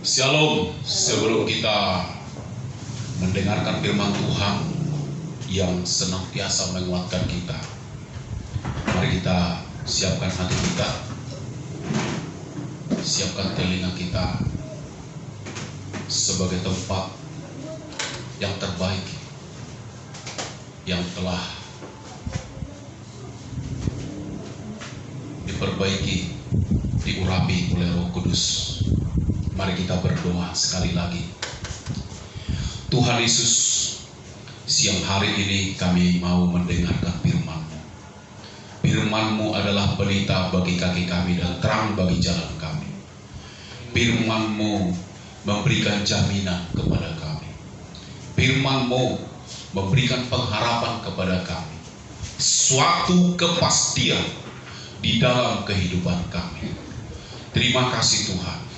Shalom. Sebelum kita mendengarkan firman Tuhan yang senantiasa menguatkan kita, mari kita siapkan hati kita, siapkan telinga kita sebagai tempat yang terbaik yang telah diperbaiki, diurapi oleh Roh Kudus. Mari kita berdoa sekali lagi. Tuhan Yesus, siang hari ini kami mau mendengarkan firman-Mu. Firman-Mu adalah pelita bagi kaki kami dan terang bagi jalan kami. Firman-Mu memberikan jaminan kepada kami. Firman-Mu memberikan pengharapan kepada kami, suatu kepastian di dalam kehidupan kami. Terima kasih Tuhan.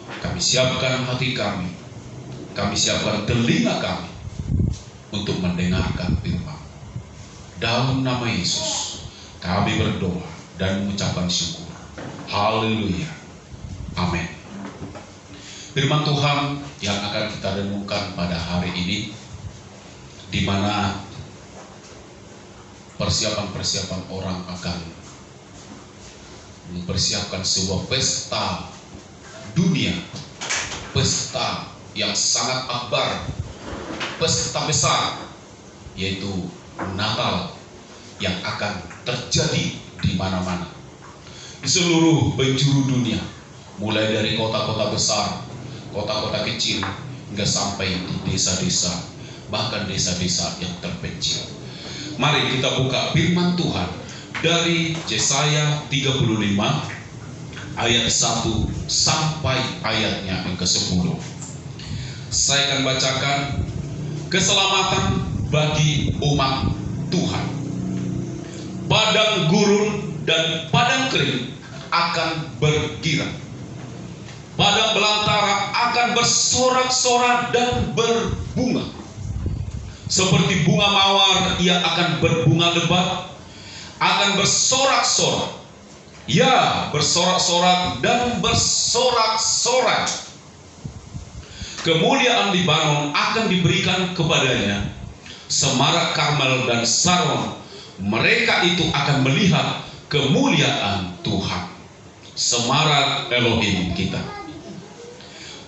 Kami siapkan hati kami siapkan telinga kami untuk mendengarkan firman. Dalam nama Yesus kami berdoa dan mengucapkan syukur. Haleluya. Amin. Firman Tuhan yang akan kita renungkan pada hari ini, di mana persiapan-persiapan orang akan mempersiapkan sebuah pesta dunia, pesta yang sangat akbar, pesta besar, yaitu Natal yang akan terjadi di mana-mana, di seluruh penjuru dunia, mulai dari kota-kota besar, kota-kota kecil, hingga sampai di desa-desa, bahkan desa-desa yang terpencil. Mari kita buka firman Tuhan dari Yesaya 35 ayat 1 sampai ayatnya yang ke-10. Saya akan bacakan. Keselamatan bagi umat Tuhan. Padang gurun dan padang kering akan bergirang. Padang belantara akan bersorak-sorak dan berbunga. Seperti bunga mawar ia akan berbunga lebat, akan bersorak-sorak. Ya, bersorak-sorak dan bersorak-sorak. Kemuliaan Libanon akan diberikan kepadanya, semarak Karmel dan Saron. Mereka itu akan melihat kemuliaan Tuhan, semarak Elohim kita.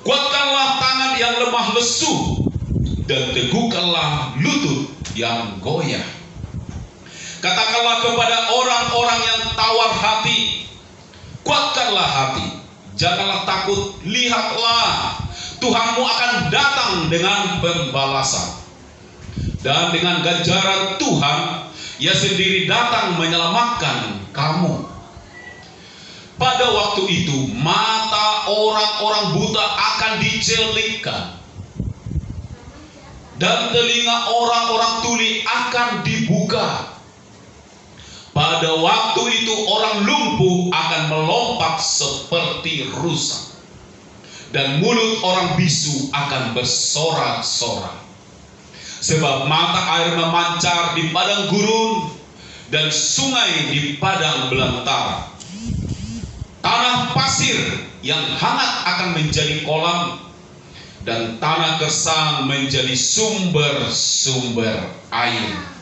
Kuatkanlah tangan yang lemah lesu, dan teguhkanlah lutut yang goyah. Katakanlah kepada orang-orang yang tawar hati, kuatkanlah hati, janganlah takut, lihatlah Tuhanmu akan datang dengan pembalasan. Dan dengan ganjaran Tuhan, Ia sendiri datang menyelamatkan kamu. Pada waktu itu, mata orang-orang buta akan dicelikkan, dan telinga orang-orang tuli akan dibuka. Pada waktu itu orang lumpuh akan melompat seperti rusa, dan mulut orang bisu akan bersorak-sorak. Sebab mata air memancar di padang gurun dan sungai di padang belantara. Tanah pasir yang hangat akan menjadi kolam, dan tanah gersang menjadi sumber-sumber air.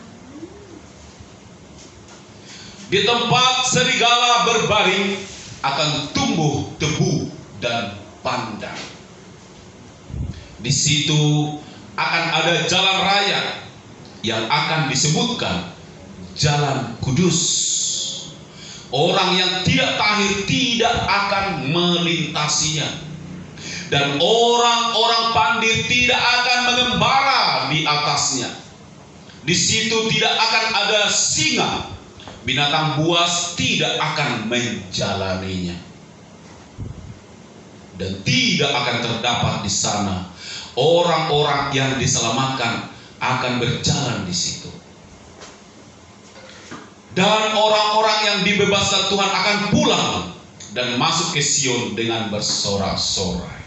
Di tempat serigala berbaring akan tumbuh tebu dan pandan. Di situ akan ada jalan raya yang akan disebutkan Jalan Kudus. Orang yang tidak tahir tidak akan melintasinya, dan orang-orang pandai tidak akan mengembara di atasnya. Di situ tidak akan ada singa, binatang buas tidak akan menjalaninya, dan tidak akan terdapat di sana orang-orang yang diselamatkan akan berjalan di situ. Dan orang-orang yang dibebaskan Tuhan akan pulang dan masuk ke Sion dengan bersorak-sorai.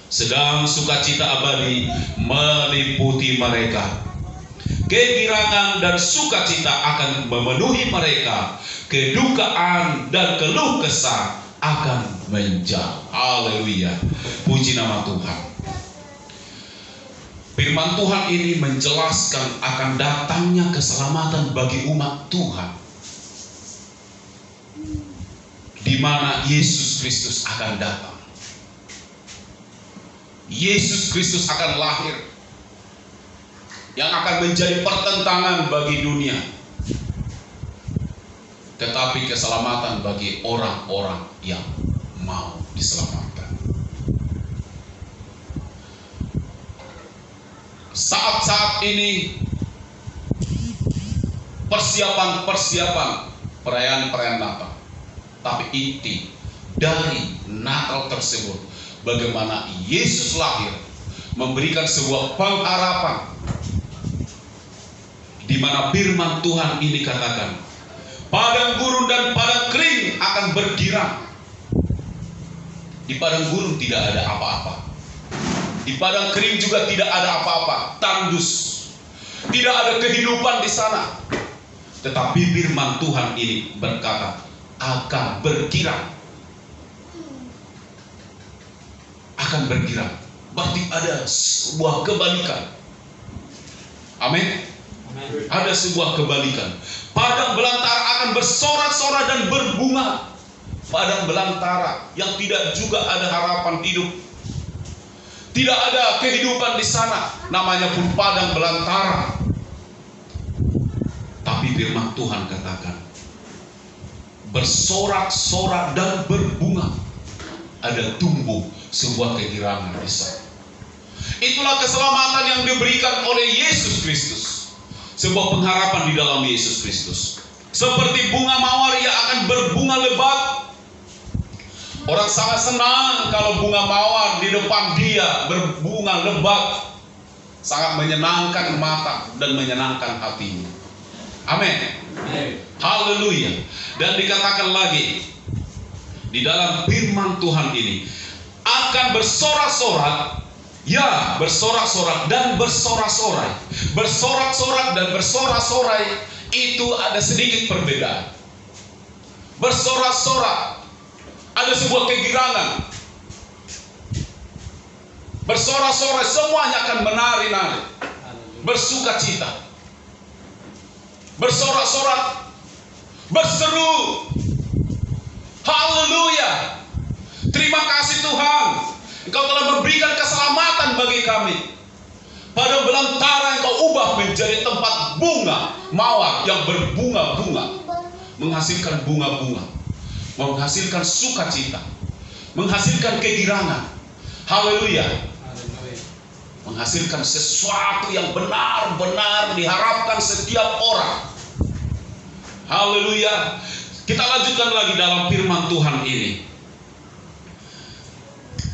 Sedang sukacita abadi meliputi mereka. Kegirangan dan sukacita akan memenuhi mereka. Kedukaan dan keluh kesah akan menjauh. Haleluya. Puji nama Tuhan. Firman Tuhan ini menjelaskan akan datangnya keselamatan bagi umat Tuhan, di mana Yesus Kristus akan datang. Yesus Kristus akan lahir, yang akan menjadi pertentangan bagi dunia, tetapi keselamatan bagi orang-orang yang mau diselamatkan. Saat-saat ini persiapan perayaan Natal, tapi inti dari Natal tersebut bagaimana Yesus lahir memberikan sebuah pengharapan, di mana firman Tuhan ini katakan, padang gurun dan padang kering akan bergirang. Di padang gurun tidak ada apa-apa, di padang kering juga tidak ada apa-apa, tandus, tidak ada kehidupan di sana. Tetapi firman Tuhan ini berkata akan bergirang, akan bergirang. Berarti ada sebuah kebalikan. Amin. Ada sebuah kebalikan. Padang belantara akan bersorak-sorai dan berbunga. Padang belantara yang tidak juga ada harapan hidup, tidak ada kehidupan di sana, namanya pun padang belantara. Tapi firman Tuhan katakan bersorak-sorak dan berbunga, ada tumbuh sebuah kegirangan di sana. Itulah keselamatan yang diberikan oleh Yesus Kristus. Sebuah pengharapan di dalam Yesus Kristus. Seperti bunga mawar yang akan berbunga lebat. Orang sangat senang kalau bunga mawar di depan dia berbunga lebat. Sangat menyenangkan mata dan menyenangkan hatinya. Amin. Haleluya. Dan dikatakan lagi di dalam firman Tuhan ini, akan bersorak-sorak. Ya, bersorak-sorak dan bersorak-sorai. Bersorak-sorak dan bersorak-sorai itu ada sedikit perbedaan. Bersorak-sorak ada sebuah kegirangan. Bersorak-sorai semuanya akan menari-nari, bersuka cita. Bersorak-sorak, berseru, haleluya, terima kasih Tuhan, Engkau telah memberikan keselamatan bagi kami. Pada belantara Engkau ubah menjadi tempat bunga mawar yang berbunga-bunga, menghasilkan bunga-bunga, menghasilkan sukacita, menghasilkan kegirangan. Haleluya. Menghasilkan sesuatu yang benar-benar diharapkan setiap orang. Haleluya. Kita lanjutkan lagi dalam firman Tuhan ini.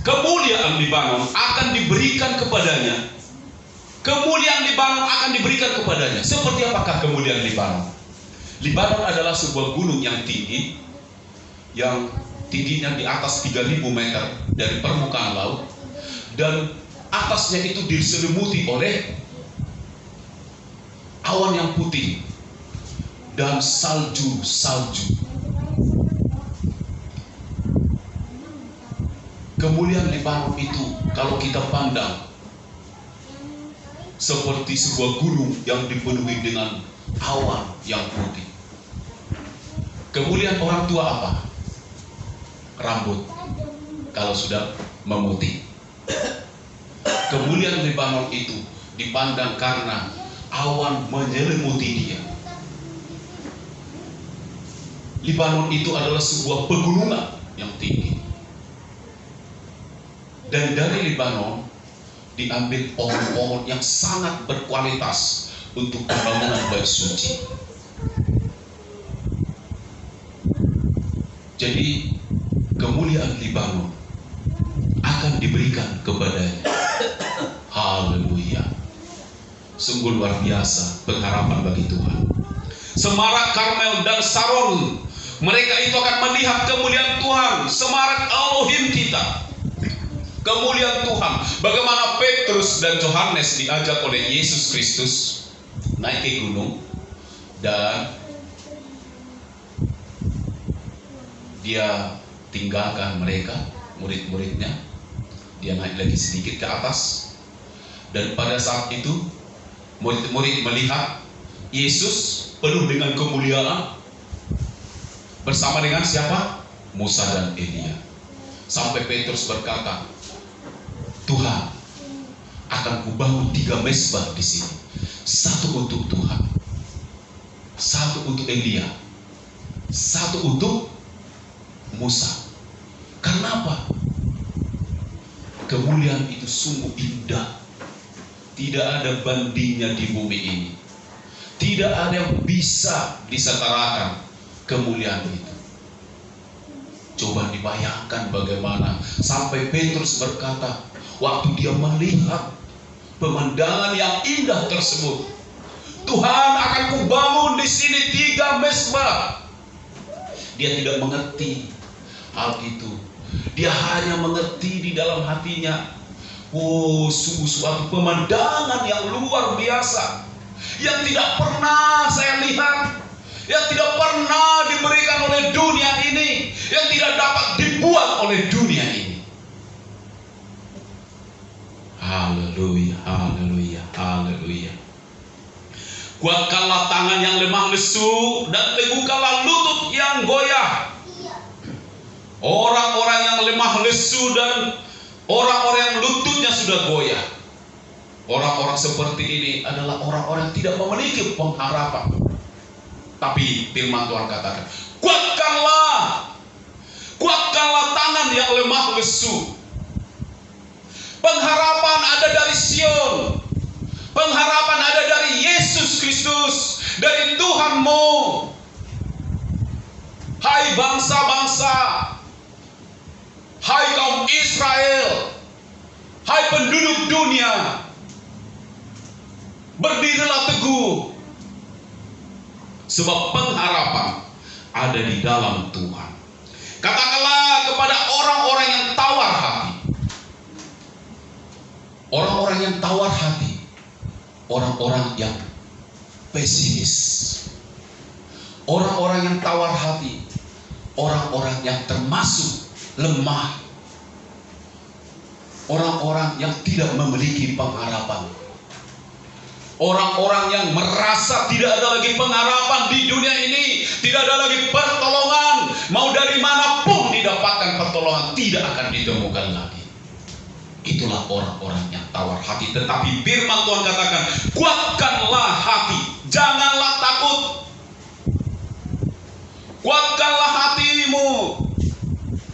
Kemuliaan Libanon akan diberikan kepadanya. Kemuliaan Libanon akan diberikan kepadanya. Seperti apakah kemuliaan Libanon? Libanon adalah sebuah gunung yang tinggi, yang tingginya di atas 3.000 meter dari permukaan laut, dan atasnya itu diselimuti oleh awan yang putih dan salju-salju. Kemuliaan Libanon itu kalau kita pandang seperti sebuah gunung yang dipenuhi dengan awan yang putih. Kemuliaan orang tua apa? Rambut kalau sudah memutih. Kemuliaan Libanon itu dipandang karena awan menyelimuti dia. Libanon itu adalah sebuah pegunungan yang tinggi. Dan dari Libanon diambil pohon-pohon yang sangat berkualitas untuk pembangunan bait suci. Jadi kemuliaan Libanon akan diberikan kepadanya. Haleluya. Sungguh luar biasa pengharapan bagi Tuhan. Semarak, Karmel, dan Saron, mereka itu akan melihat kemuliaan Tuhan. Semarak Elohim kita, kemuliaan Tuhan. Bagaimana Petrus dan Yohanes diajak oleh Yesus Kristus naik ke gunung, dan dia tinggalkan mereka, murid-muridnya. Dia naik lagi sedikit ke atas. Dan pada saat itu murid-murid melihat Yesus penuh dengan kemuliaan bersama dengan siapa? Musa dan Elia. Sampai Petrus berkata, Tuhan, akan kubangun 3 mezbah di sini. 1 untuk Tuhan, 1 untuk Elia, 1 untuk Musa. Karena apa? Kemuliaan itu sungguh indah. Tidak ada bandingnya di bumi ini. Tidak ada yang bisa disetarakan kemuliaan itu. Coba dibayangkan bagaimana sampai Petrus berkata, waktu dia melihat pemandangan yang indah tersebut, Tuhan, akan kubangun di sini 3 mezbah. Dia tidak mengerti hal itu. Dia hanya mengerti di dalam hatinya, sungguh suatu pemandangan yang luar biasa, yang tidak pernah saya lihat, yang tidak pernah diberikan oleh dunia ini, yang tidak dapat dibuat oleh dunia ini. Haleluya, haleluya, haleluya. Kuatkanlah tangan yang lemah lesu dan teguhkanlah lutut yang goyah. Orang-orang yang lemah lesu dan orang-orang yang lututnya sudah goyah. Orang-orang seperti ini adalah orang-orang yang tidak memiliki pengharapan. Tapi firman Tuhan katakan, kuatkanlah tangan yang lemah lesu. Pengharapan ada dari Sion. Pengharapan ada dari Yesus Kristus, dari Tuhanmu. Hai bangsa-bangsa, hai kaum Israel, hai penduduk dunia, berdirilah teguh, sebab pengharapan ada di dalam Tuhan. Katakanlah kepada orang-orang yang tawar hati. Orang-orang yang tawar hati, orang-orang yang pesimis, orang-orang yang tawar hati, orang-orang yang termasuk lemah, orang-orang yang tidak memiliki pengharapan, orang-orang yang merasa tidak ada lagi pengharapan di dunia ini, tidak ada lagi pertolongan, mau dari manapun didapatkan pertolongan tidak akan ditemukan lagi. Itulah orang-orang yang tawar hati. Tetapi firman Tuhan katakan, kuatkanlah hati, janganlah takut. Kuatkanlah hatimu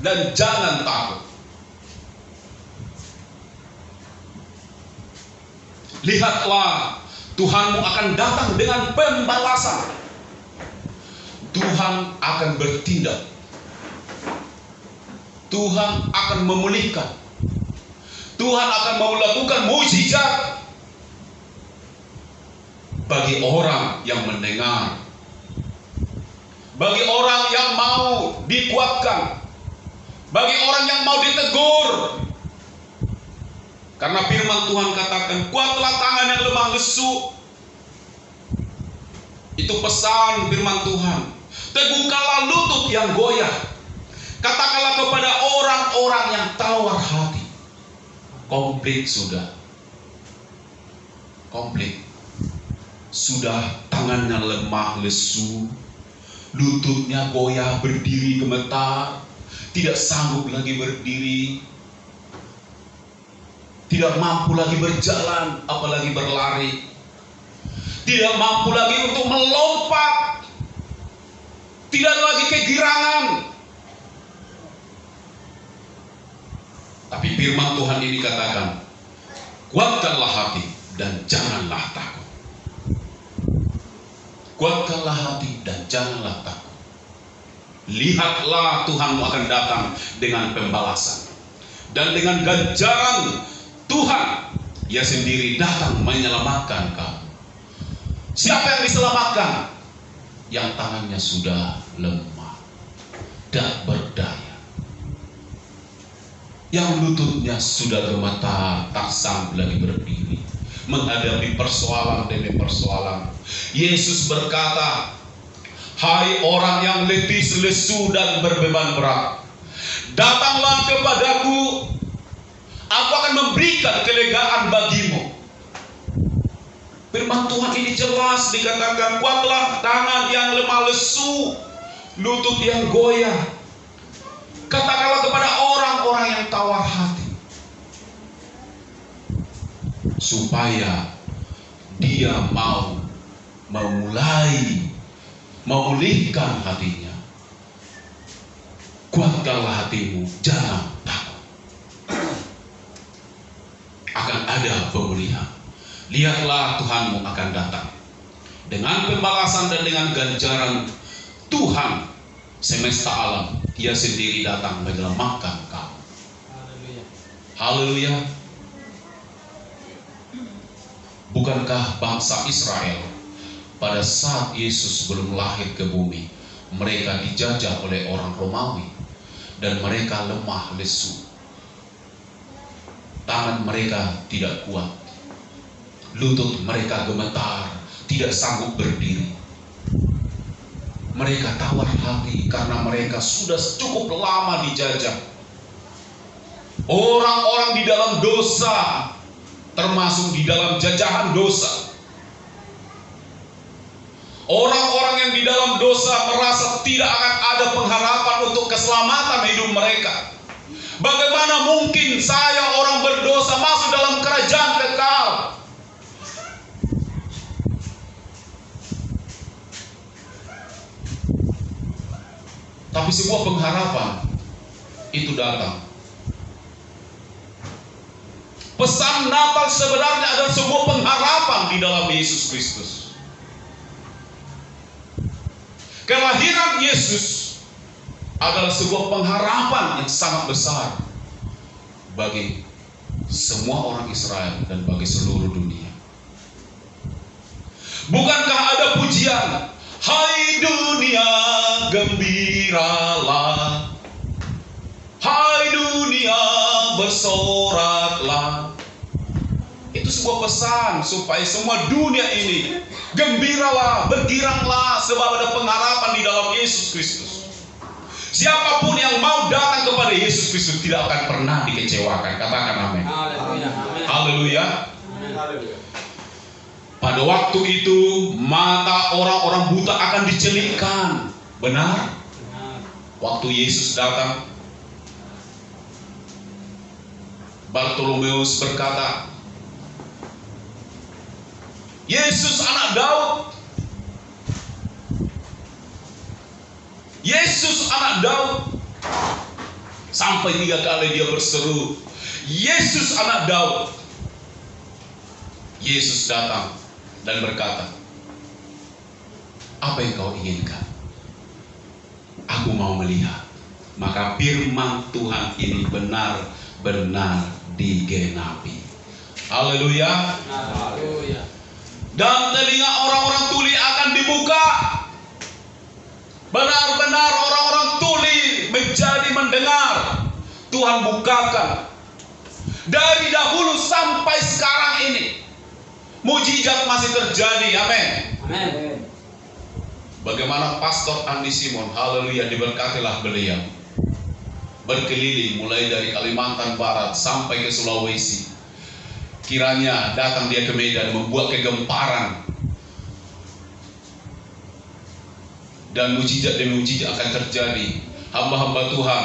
dan jangan takut. Lihatlah, Tuhanmu akan datang dengan pembalasan. Tuhan akan bertindak. Tuhan akan memulihkan. Tuhan akan melakukan mukjizat bagi orang yang mendengar, bagi orang yang mau dikuatkan, bagi orang yang mau ditegur. Karena firman Tuhan katakan, kuatlah tangan yang lemah lesu. Itu pesan firman Tuhan. Teguhkanlah lutut yang goyah. Katakanlah kepada orang-orang yang tawar hati. Komplit sudah. Komplit. Sudah tangannya lemah lesu, lututnya goyah, berdiri gemetar, tidak sanggup lagi berdiri, tidak mampu lagi berjalan, apalagi berlari, tidak mampu lagi untuk melompat, tidak lagi kegirangan. Tapi firman Tuhan ini katakan, kuatkanlah hati dan janganlah takut. Kuatkanlah hati dan janganlah takut. Lihatlah, Tuhanmu akan datang dengan pembalasan. Dan dengan ganjaran Tuhan, Ia sendiri datang menyelamatkan kamu. Siapa yang diselamatkan? Yang tangannya sudah lemah, tak berdaya, yang lututnya sudah gemetar, tak sanggup lagi berdiri menghadapi persoalan demi persoalan. Yesus berkata, hai orang yang letih, lesu dan berbeban berat, Datanglah kepadaku, aku akan memberikan kelegaan bagimu. Firman Tuhan ini jelas dikatakan, kuatlah tangan yang lemah lesu, lutut yang goyah. Katakanlah kepada orang-orang yang tawar hati, supaya dia mau memulihkan hatinya. Kuatkanlah hatimu, jangan takut. Akan ada pemulihan. Lihatlah, Tuhanmu akan datang dengan pembalasan dan dengan ganjaran. Tuhan semesta alam, Dia sendiri datang menyelamatkan kamu. Haleluya. Bukankah bangsa Israel pada saat Yesus belum lahir ke bumi, mereka dijajah oleh orang Romawi dan mereka lemah lesu. Tangan mereka tidak kuat, lutut mereka gemetar, tidak sanggup berdiri. Mereka tawar hati karena mereka sudah cukup lama dijajah. Orang-orang di dalam dosa, termasuk di dalam jajahan dosa. Orang-orang yang di dalam dosa merasa tidak akan ada pengharapan untuk keselamatan hidup mereka. Bagaimana mungkin saya orang berdosa masuk dalam kerajaan kekal? Tapi sebuah pengharapan itu datang. Pesan Natal sebenarnya adalah sebuah pengharapan di dalam Yesus Kristus. Kelahiran Yesus adalah sebuah pengharapan yang sangat besar bagi semua orang Israel dan bagi seluruh dunia. Bukankah ada pujian, hai dunia gembiralah, hai dunia bersoraklah. Itu sebuah pesan supaya semua dunia ini gembiralah, bergiranglah, sebab ada pengharapan di dalam Yesus Kristus. Siapapun yang mau datang kepada Yesus Kristus tidak akan pernah dikecewakan. Katakan amin. Haleluya. Pada waktu itu mata orang-orang buta akan dicelikkan. Benar? Waktu Yesus datang, Bartolomeus berkata, Yesus anak Daud, Yesus anak Daud. Sampai 3 kali dia berseru, Yesus anak Daud. Yesus datang dan berkata, apa yang kau inginkan? Aku mau melihat. Maka firman Tuhan ini benar-benar digenapi. Haleluya. Haleluya. Dan telinga orang-orang tuli akan dibuka. Benar-benar orang-orang tuli menjadi mendengar. Tuhan bukakan. Dari dahulu sampai sekarang ini, mujizat masih terjadi. Amin. Amin. Bagaimana Pastor Andi Simon, haleluya, diberkatilah beliau, berkeliling mulai dari Kalimantan Barat sampai ke Sulawesi. Kiranya datang dia ke Medan membuat kegemparan, dan mujizat demi mujizat akan terjadi. Hamba-hamba Tuhan,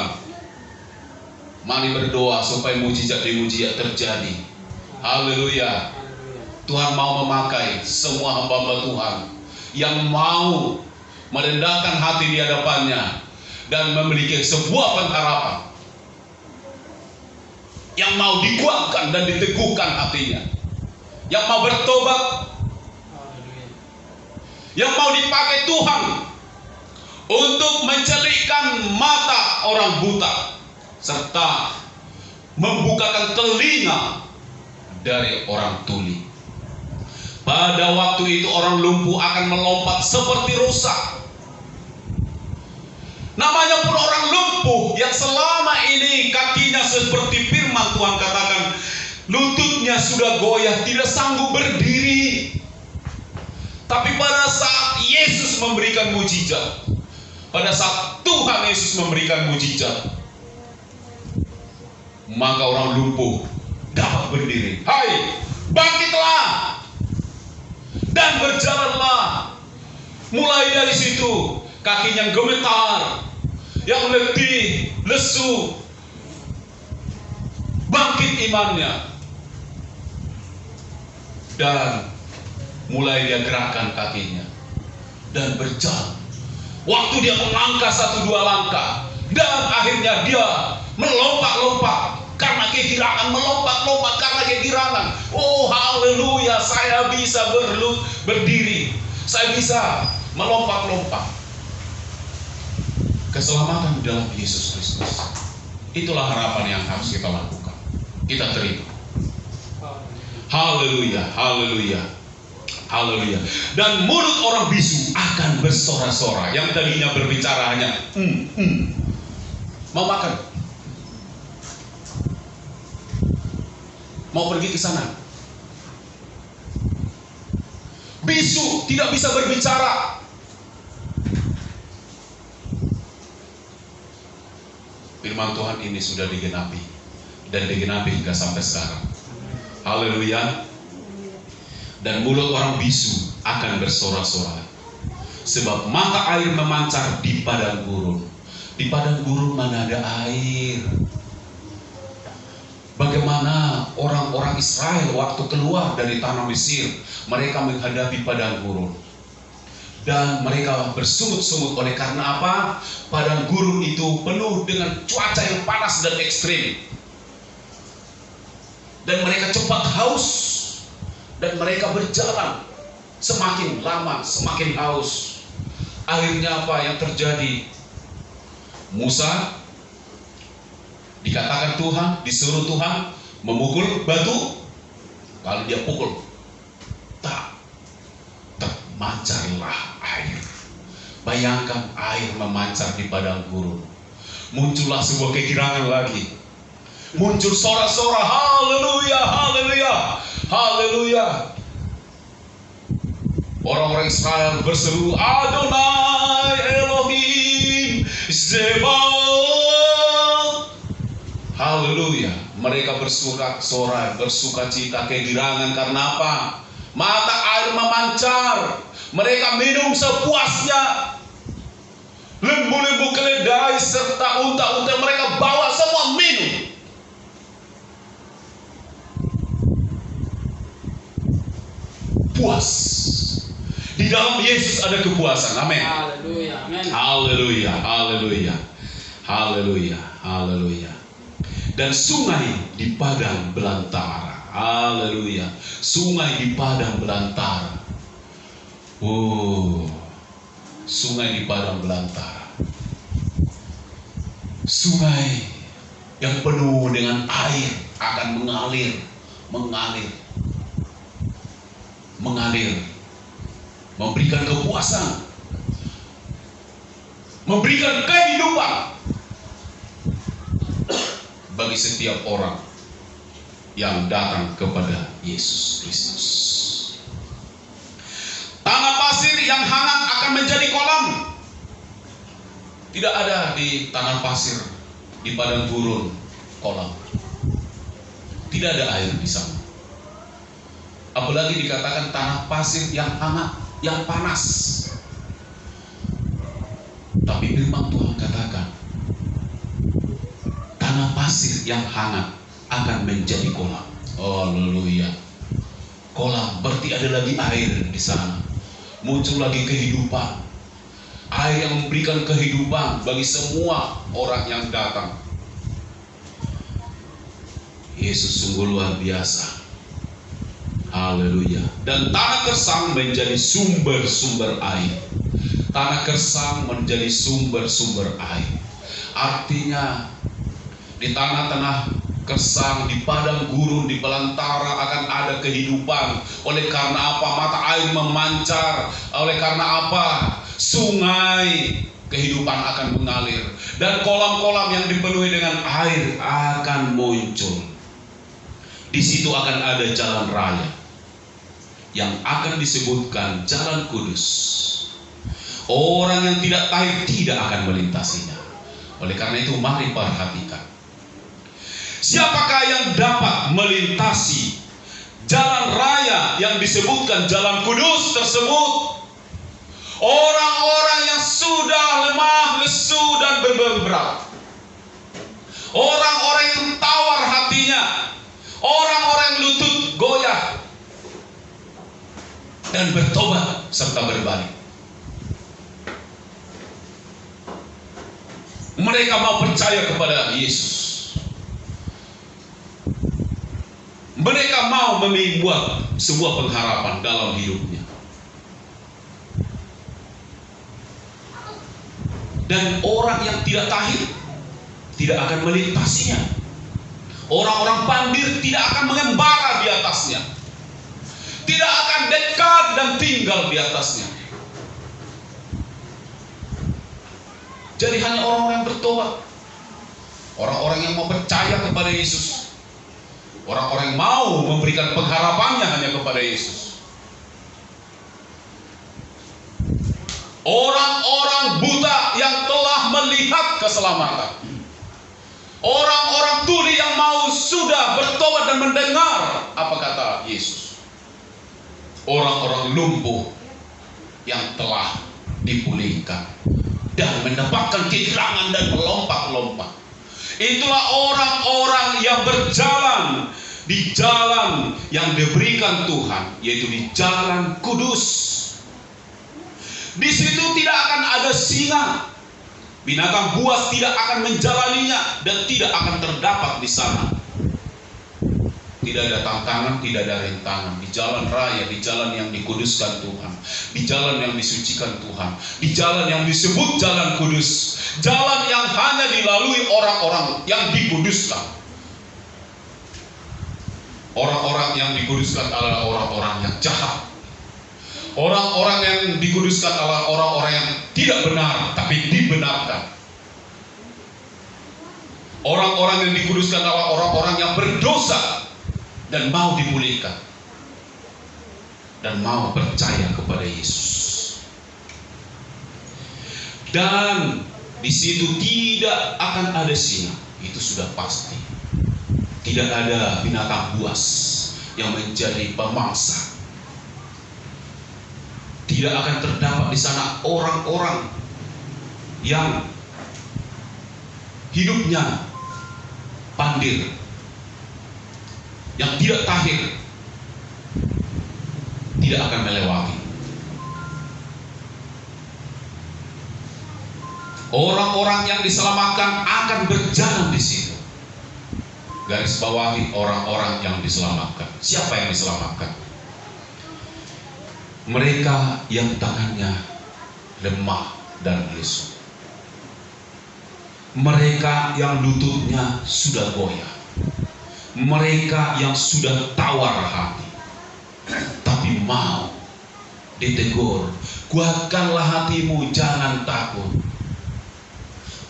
mari berdoa supaya mujizat demi mujizat terjadi. Haleluya. Tuhan mau memakai semua hamba-hamba Tuhan yang mau merendahkan hati di hadapannya dan memiliki sebuah pengharapan, yang mau dikuatkan dan diteguhkan hatinya, yang mau bertobat, yang mau dipakai Tuhan untuk mencelikkan mata orang buta serta membukakan telinga dari orang tuli. Pada waktu itu orang lumpuh akan melompat seperti rusa. Namanya pun orang lumpuh yang selama ini kakinya seperti firman Tuhan katakan, lututnya sudah goyah, tidak sanggup berdiri. Tapi pada saat Yesus memberikan mujizat, pada saat Tuhan Yesus memberikan mujizat, maka orang lumpuh dapat berdiri. Hai, bangkitlah dan berjalanlah. Mulai dari situ, kakinya gemetar, yang letih, lesu, bangkit imannya. Dan mulai dia gerakkan kakinya dan berjalan. Waktu dia melangkah 1-2 langkah, dan akhirnya dia melompat-lompat karena kegirangan, melompat-lompat karena kegirangan. Oh haleluya, saya bisa berdiri, saya bisa melompat-lompat. Keselamatan dalam Yesus Kristus, itulah harapan yang harus kita lakukan, kita terima. Haleluya, haleluya, haleluya. Dan mulut orang bisu akan bersorak-sorak. Yang tadinya berbicara hanya mau makan, mau pergi ke sana. Bisu tidak bisa berbicara. Firman Tuhan ini sudah digenapi, dan digenapi hingga sampai sekarang. Haleluya. Dan mulut orang bisu akan bersorak-sorak, sebab mata air memancar di padang gurun. Di padang gurun mana ada air? Bagaimana orang-orang Israel waktu keluar dari tanah Mesir, mereka menghadapi padang gurun, dan mereka bersungut-sungut. Oleh karena apa? Padang gurun itu penuh dengan cuaca yang panas dan ekstrim, dan mereka cepat haus, dan mereka berjalan semakin lama semakin haus. Akhirnya apa yang terjadi? Musa dikatakan Tuhan, disuruh Tuhan memukul batu. Kalau dia pukul, termancarlah air. Bayangkan air memancar di padang gurun. Muncullah sebuah kegirangan lagi. Muncul sorak-sorak, haleluya, haleluya, haleluya. Orang-orang Israel berseru, Adonai Elohim Zebaoth. Haleluya. Mereka bersorak-sorai, bersukacita, kegirangan. Karena apa? Mata air memancar. Mereka minum sepuasnya. Lembu-lembu, keledai serta unta-unta mereka bawa semua minum. Puas. Di dalam Yesus ada kepuasan. Amin. Haleluya. Amin. Haleluya. Haleluya. Haleluya. Haleluya. Dan sungai di padang belantara. Haleluya. Sungai di padang belantara. Oh, sungai di padang belantara. Sungai yang penuh dengan air akan mengalir, memberikan kepuasan, memberikan kehidupan bagi setiap orang yang datang kepada Yesus Kristus. Tanah pasir yang hangat akan menjadi kolam. Tidak ada di tanah pasir, di padang gurun, kolam. Tidak ada air di sana. Apalagi dikatakan tanah pasir yang hangat, yang panas. Tapi firman Tuhan katakan, tanah pasir yang hangat akan menjadi kolam. Haleluya. Kolam berarti ada lagi air di sana. Muncul lagi kehidupan. Air yang memberikan kehidupan bagi semua orang yang datang. Yesus sungguh luar biasa. Haleluya. Dan tanah gersang menjadi sumber-sumber air. Tanah gersang menjadi sumber-sumber air. Artinya di tanah-tanah gersang, di padang gurun, di belantara akan ada kehidupan. Oleh karena apa? Mata air memancar. Oleh karena apa? Sungai kehidupan akan mengalir. Dan kolam-kolam yang dipenuhi dengan air akan muncul. Di situ akan ada jalan raya yang akan disebutkan Jalan Kudus. Orang yang tidak tahir tidak akan melintasinya. Oleh karena itu mari perhatikan. Siapakah yang dapat melintasi jalan raya yang disebutkan jalan kudus tersebut? Orang-orang yang sudah lemah, lesu, dan beban berat. Orang-orang yang tawar hatinya. Orang-orang yang lutut goyah dan bertobat serta berbalik. Mereka mau percaya kepada Yesus. Mereka mau membuat sebuah pengharapan dalam hidupnya. Dan orang yang tidak tahir tidak akan melintasinya. Orang-orang pandir tidak akan mengembara di atasnya. Tidak akan dekat dan tinggal di atasnya. Jadi hanya orang-orang yang bertobat, orang-orang yang mau percaya kepada Yesus, orang-orang yang mau memberikan pengharapannya hanya kepada Yesus. Orang-orang buta yang telah melihat keselamatan. Orang-orang tuli yang mau sudah bertobat dan mendengar apa kata Yesus. Orang-orang lumpuh yang telah dipulihkan dan mendapatkan kehilangan dan melompat-lompat. Itulah orang-orang yang berjalan di jalan yang diberikan Tuhan, yaitu di jalan kudus. Di situ tidak akan ada singa, binatang buas tidak akan menjalaninya, dan tidak akan terdapat di sana. Tidak ada tantangan, tidak ada rintangan. Di jalan raya, di jalan yang dikuduskan Tuhan, di jalan yang disucikan Tuhan, di jalan yang disebut jalan kudus, jalan yang hanya dilalui orang-orang yang dikuduskan. Orang-orang yang dikuduskan adalah orang-orang yang jahat. Orang-orang yang dikuduskan adalah orang-orang yang tidak benar tapi dibenarkan. Orang-orang yang dikuduskan adalah orang-orang yang berdosa dan mau dipulihkan dan mau percaya kepada Yesus. Dan di situ tidak akan ada singa, itu sudah pasti. Tidak ada binatang buas yang menjadi pemangsa. Tidak akan terdapat di sana orang-orang yang hidupnya pandir, yang tidak tahir, tidak akan melewati. Orang-orang yang diselamatkan akan berjalan di situ. Garis bawahi orang-orang yang diselamatkan. Siapa yang diselamatkan? Mereka yang tangannya lemah dan lesu. Mereka yang lututnya sudah goyah. Mereka yang sudah tawar hati, tapi mau ditegur. Kuatkanlah hatimu, jangan takut.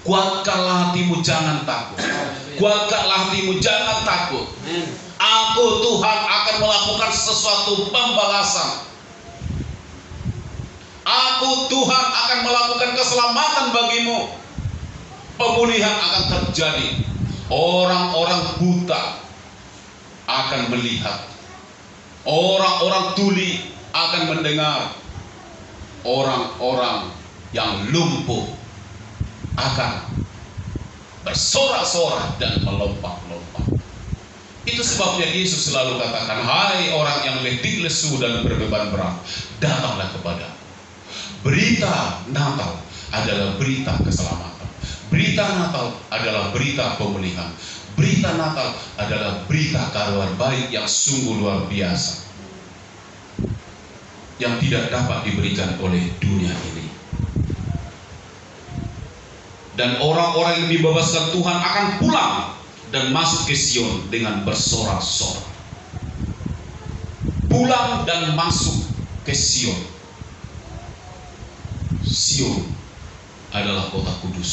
Kuatkanlah hatimu, jangan takut. Kuatkanlah hatimu, jangan takut. Aku Tuhan akan melakukan sesuatu pembalasan. Aku Tuhan akan melakukan keselamatan bagimu. Pemulihan akan terjadi. Orang-orang buta akan melihat. Orang-orang tuli akan mendengar. Orang-orang yang lumpuh akan bersorak-sorak dan melompat-lompat. Itu sebabnya Yesus selalu katakan, hai orang yang letih, lesu, dan berbeban berat, datanglah kepada. Berita Natal adalah berita keselamatan. Berita Natal adalah berita pemulihan. Berita Natal adalah berita kabar baik yang sungguh luar biasa, yang tidak dapat diberikan oleh dunia ini. Dan orang-orang yang dibebaskan Tuhan akan pulang dan masuk ke Sion dengan bersorak-sorak. Pulang dan masuk ke Sion. Sion adalah kota kudus,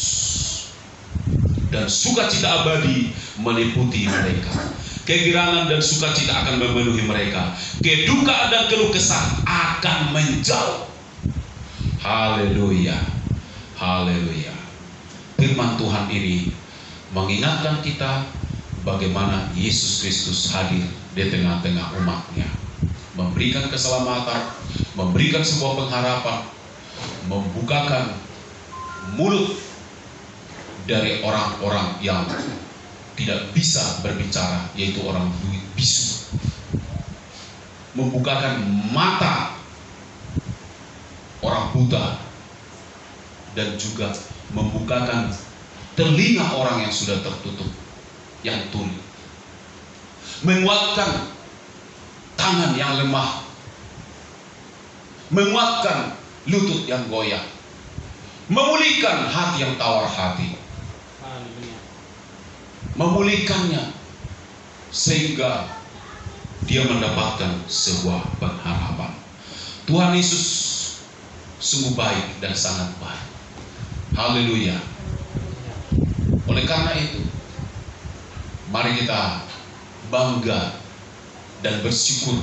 dan sukacita abadi meliputi mereka. Kegirangan dan sukacita akan memenuhi mereka. Kedukaan dan keluh kesah akan menjauh. Haleluya, haleluya. Firman Tuhan ini mengingatkan kita bagaimana Yesus Kristus hadir di tengah-tengah umatnya, memberikan keselamatan, memberikan sebuah pengharapan, membukakan mulut dari orang-orang yang tidak bisa berbicara, yaitu orang bisu, membukakan mata orang buta, dan juga membukakan telinga orang yang sudah tertutup, yang tuli, menguatkan tangan yang lemah, menguatkan lutut yang goyah, memulihkan hati yang tawar hati, memulihkannya sehingga dia mendapatkan sebuah pengharapan. Tuhan Yesus sungguh baik dan sangat baik. Haleluya. Oleh karena itu, mari kita bangga dan bersyukur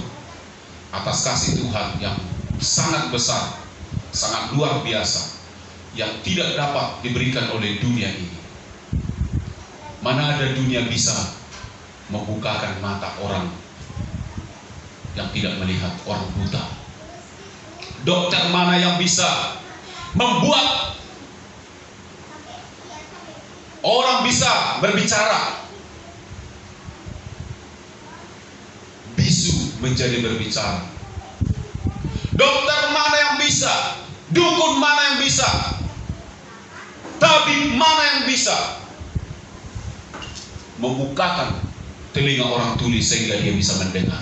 atas kasih Tuhan yang sangat besar, sangat luar biasa, yang tidak dapat diberikan oleh dunia ini. Mana ada dunia bisa membukakan mata orang yang tidak melihat, orang buta? Dokter mana yang bisa membuat orang bisa berbicara? Bisu menjadi berbicara. Dokter mana yang bisa? Dukun mana yang bisa? Tabib mana yang bisa membukakan telinga orang tuli sehingga dia bisa mendengar?